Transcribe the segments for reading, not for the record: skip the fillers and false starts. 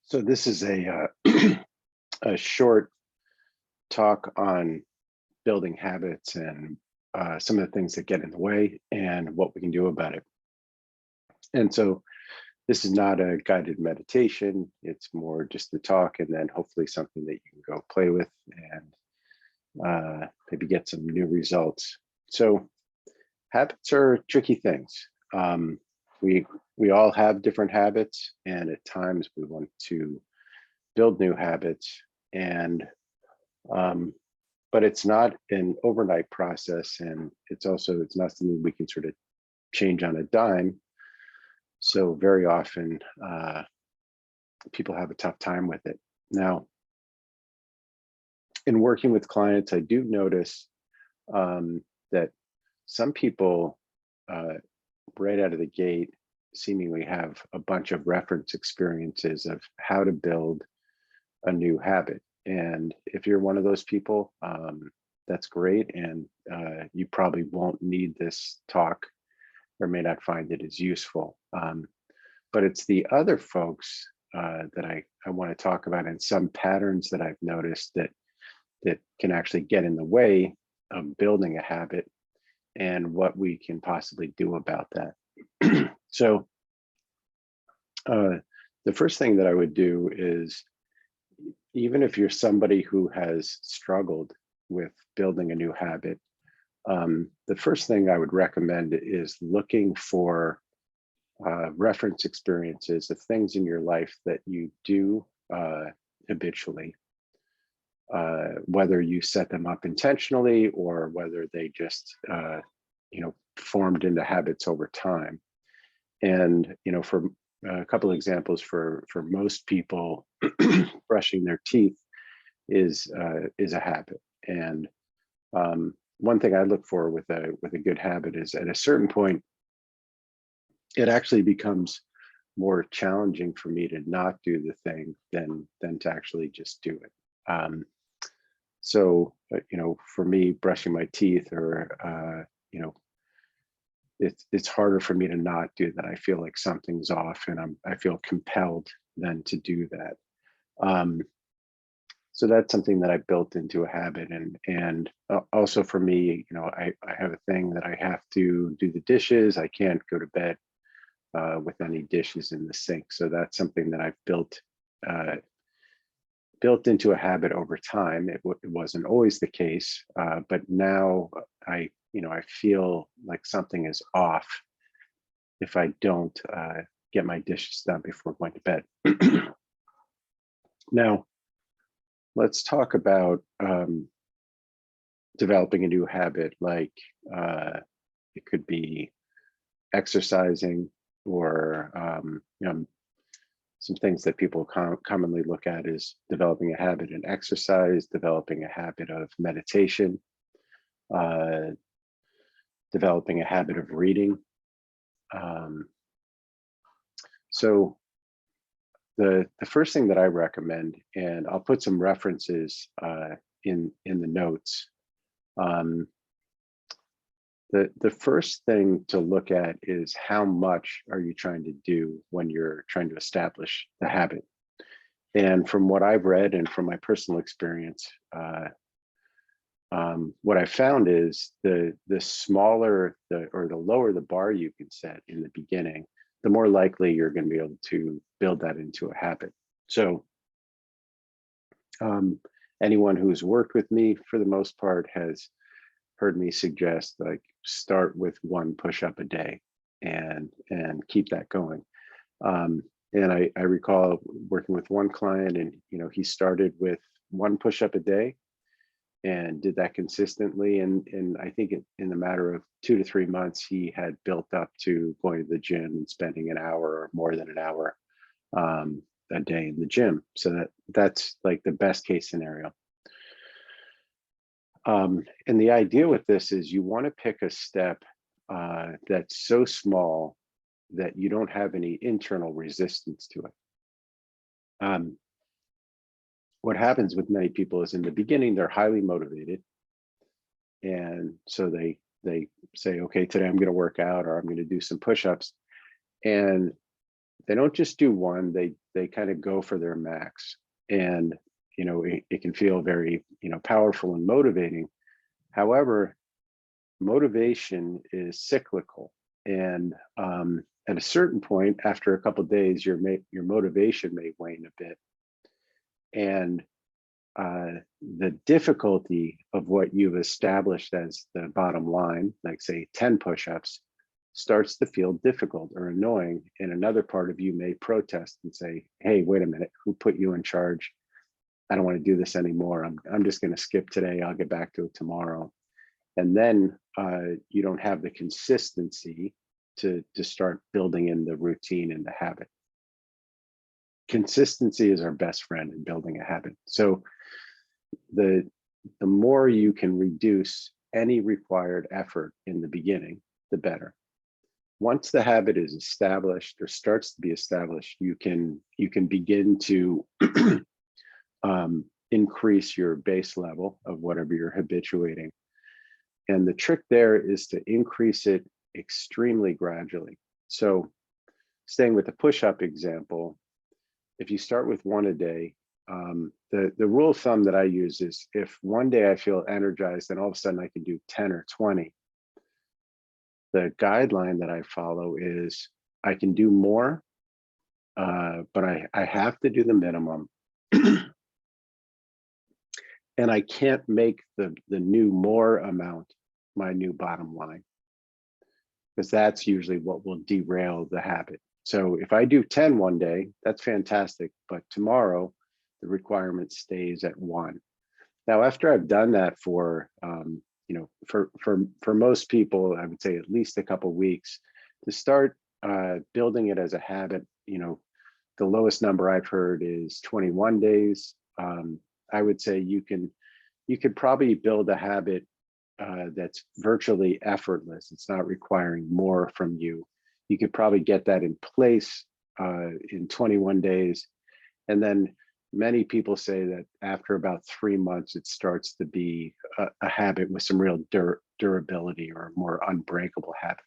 So this is a short talk on building habits and some of the things that get in the way and what we can do about it. And so this is not a guided meditation. It's more just a talk and then hopefully something that you can go play with and maybe get some new results. So habits are tricky things. We all have different habits, and at times we want to build new habits, and but it's not an overnight process, and it's not something we can sort of change on a dime. So very often people have a tough time with it. Now, in working with clients, I do notice that some people right out of the gate seemingly have a bunch of reference experiences of how to build a new habit. And if you're one of those people, that's great. And you probably won't need this talk or may not find it as useful. But it's the other folks that I want to talk about, and some patterns that I've noticed that can actually get in the way of building a habit and what we can possibly do about that. So the first thing that I would do is, even if you're somebody who has struggled with building a new habit, the first thing I would recommend is looking for reference experiences of things in your life that you do habitually, whether you set them up intentionally or whether they just formed into habits over time. And for a couple of examples, for most people, brushing their teeth is a habit. And one thing I look for with a good habit is, at a certain point, it actually becomes more challenging for me to not do the thing than to actually just do it. So for me, brushing my teeth, or it's harder for me to not do that. I feel like something's off, and I feel compelled then to do that. So that's something that I built into a habit. And also for me, I have a thing that I have to do the dishes. I can't go to bed with any dishes in the sink. So that's something that I've built into a habit over time. It wasn't always the case, but now I feel like something is off if I don't get my dishes done before going to bed. Now, let's talk about developing a new habit, like it could be exercising, or some things that people commonly look at is developing a habit in exercise, developing a habit of meditation, developing a habit of reading. So the first thing that I recommend, and I'll put some references in the notes. The first thing to look at is, how much are you trying to do when you're trying to establish the habit? And from what I've read and from my personal experience, what I found is the smaller or the lower the bar you can set in the beginning, the more likely you're going to be able to build that into a habit. So anyone who's worked with me, for the most part, has heard me suggest, like, start with 1 push-up a day and keep that going. And I recall working with one client, and he started with 1 push-up a day and did that consistently. And I think in the matter of 2 to 3 months, he had built up to going to the gym and spending an hour or more than an hour a day in the gym. So that's like the best case scenario. And the idea with this is, you want to pick a step that's so small that you don't have any internal resistance to it. What happens with many people is, in the beginning, they're highly motivated. And so they say, okay, today I'm going to work out, or I'm going to do some push-ups. And they don't just do one, they kind of go for their max. And, it can feel very, powerful and motivating. However, motivation is cyclical. And at a certain point, after a couple of days, your motivation may wane a bit. And the difficulty of what you've established as the bottom line, like say 10 push-ups, starts to feel difficult or annoying. And another part of you may protest and say, hey, wait a minute, who put you in charge? I don't want to do this anymore. I'm just going to skip today. I'll get back to it tomorrow. And then you don't have the consistency to start building in the routine and the habit. Consistency is our best friend in building a habit. So the more you can reduce any required effort in the beginning, the better. Once the habit is established or starts to be established, you can begin to increase your base level of whatever you're habituating. And the trick there is to increase it extremely gradually. So staying with the push-up example, if you start with one a day, the rule of thumb that I use is if one day I feel energized and all of a sudden I can do 10 or 20, the guideline that I follow is I can do more, but I have to do the minimum. And I can't make the new more amount my new bottom line, because that's usually what will derail the habit. So if I do 10 one day, that's fantastic, but tomorrow the requirement stays at 1. Now, after I've done that for most people, I would say at least a couple weeks, to start building it as a habit. The lowest number I've heard is 21 days. I would say you could probably build a habit that's virtually effortless. It's not requiring more from you. You could probably get that in place in 21 days. And then many people say that after about 3 months, it starts to be a habit with some real durability or more unbreakable habit.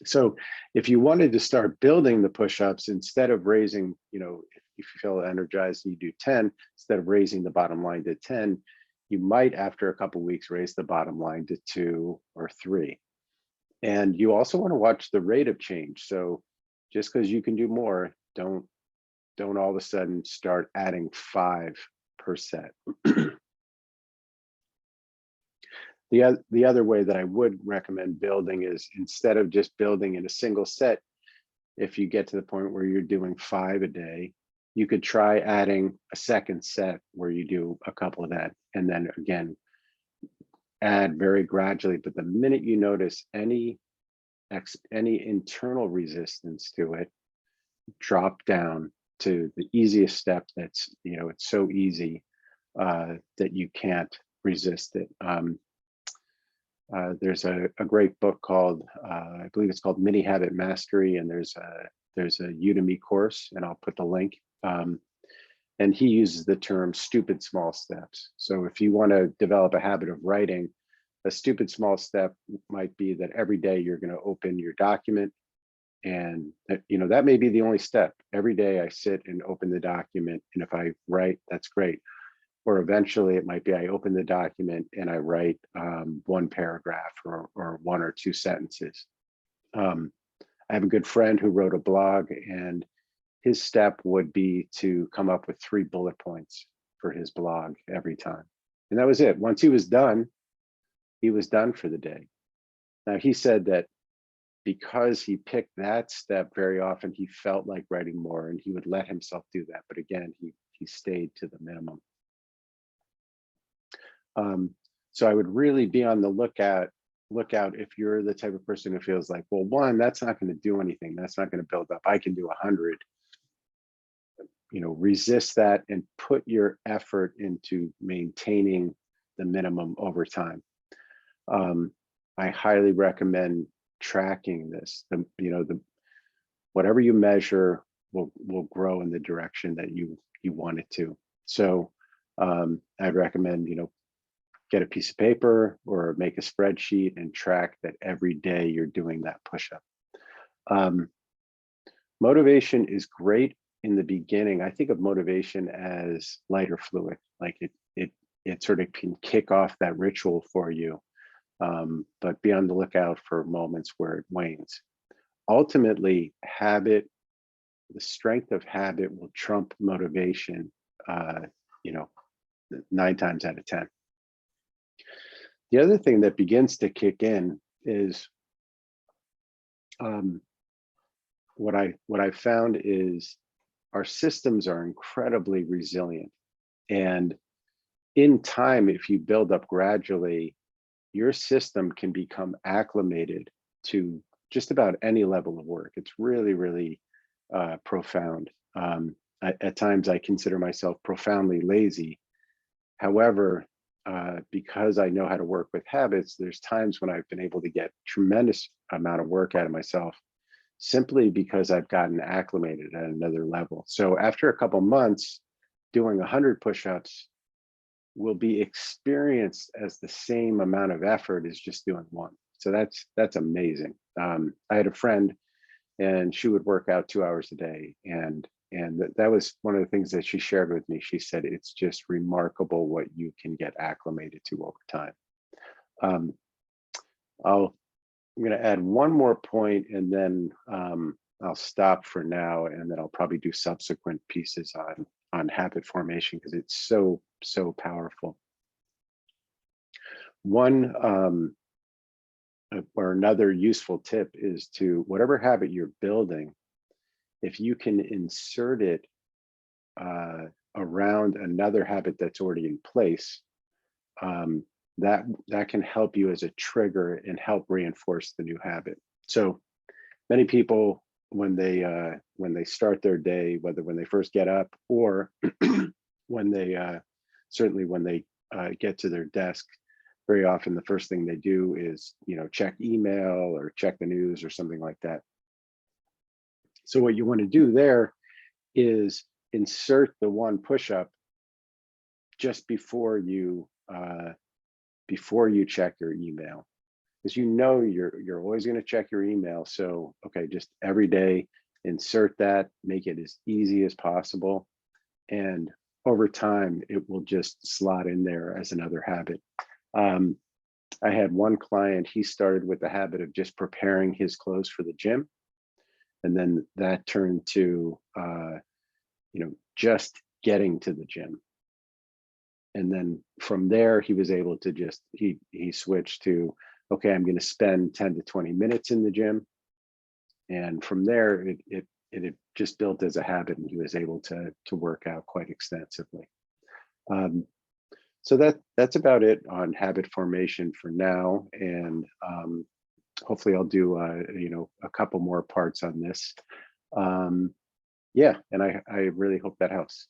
So if you wanted to start building the push-ups, instead of raising, if you feel energized and you do 10, instead of raising the bottom line to 10, you might, after a couple of weeks, raise the bottom line to 2 or 3. And you also want to watch the rate of change. So just because you can do more, don't all of a sudden start adding 5%. The other way that I would recommend building is, instead of just building in a single set, if you get to the point where you're doing 5 a day, you could try adding a second set where you do a couple of that, and then again, add very gradually. But the minute you notice any internal resistance to it, drop down to the easiest step. That's, it's so easy that you can't resist it. There's a great book called, I believe it's called Mini Habit Mastery, and there's a Udemy course, and I'll put the link. And he uses the term stupid small steps. So if you want to develop a habit of writing, a stupid small step might be that every day you're going to open your document, and that may be the only step. Every day I sit and open the document, and if I write, that's great. Or eventually it might be I open the document and I write 1 paragraph or 1 or 2 sentences. I have a good friend who wrote a blog, and his step would be to come up with 3 bullet points for his blog every time. And that was it. Once he was done for the day. Now, he said that because he picked that step very often, he felt like writing more, and he would let himself do that. But again, he stayed to the minimum. So I would really be on the lookout if you're the type of person who feels like, well, 1, that's not going to do anything. That's not going to build up. I can do 100. Resist that and put your effort into maintaining the minimum over time. I highly recommend tracking this. Whatever you measure will grow in the direction that you want it to. So I'd recommend, get a piece of paper or make a spreadsheet and track that every day you're doing that push-up. Motivation is great in the beginning. I think of motivation as lighter fluid, like it sort of can kick off that ritual for you, but be on the lookout for moments where it wanes. Ultimately, habit, the strength of habit will trump motivation, you know, 9 times out of 10. The other thing that begins to kick in is what I found is our systems are incredibly resilient, and in time, if you build up gradually, your system can become acclimated to just about any level of work. It's really, really profound. At times, I consider myself profoundly lazy. However, because I know how to work with habits, there's times when I've been able to get tremendous amount of work out of myself simply because I've gotten acclimated at another level. So after a couple months, doing 100 push-ups will be experienced as the same amount of effort as just doing one. So that's amazing. I had a friend, and she would work out 2 hours a day, and that was one of the things that she shared with me. She said, it's just remarkable what you can get acclimated to over time. I'm going to add one more point, and then I'll stop for now, and then I'll probably do subsequent pieces on habit formation because it's so powerful. One or another useful tip is to, whatever habit you're building, if you can insert it around another habit that's already in place, that can help you as a trigger and help reinforce the new habit. So many people, when they start their day, whether when they first get up or when they certainly when they get to their desk, very often the first thing they do is, check email or check the news or something like that. So what you want to do there is insert the one push-up just before you check your email, because you're always going to check your email. So okay, just every day insert that, make it as easy as possible, and over time it will just slot in there as another habit. I had one client, he started with the habit of just preparing his clothes for the gym, and then that turned to just getting to the gym. And then from there, he was able to just, he switched to, okay, I'm going to spend 10 to 20 minutes in the gym. And from there, it just built as a habit, and he was able to work out quite extensively. So that's about it on habit formation for now. And hopefully I'll do, a couple more parts on this. Yeah, and I really hope that helps.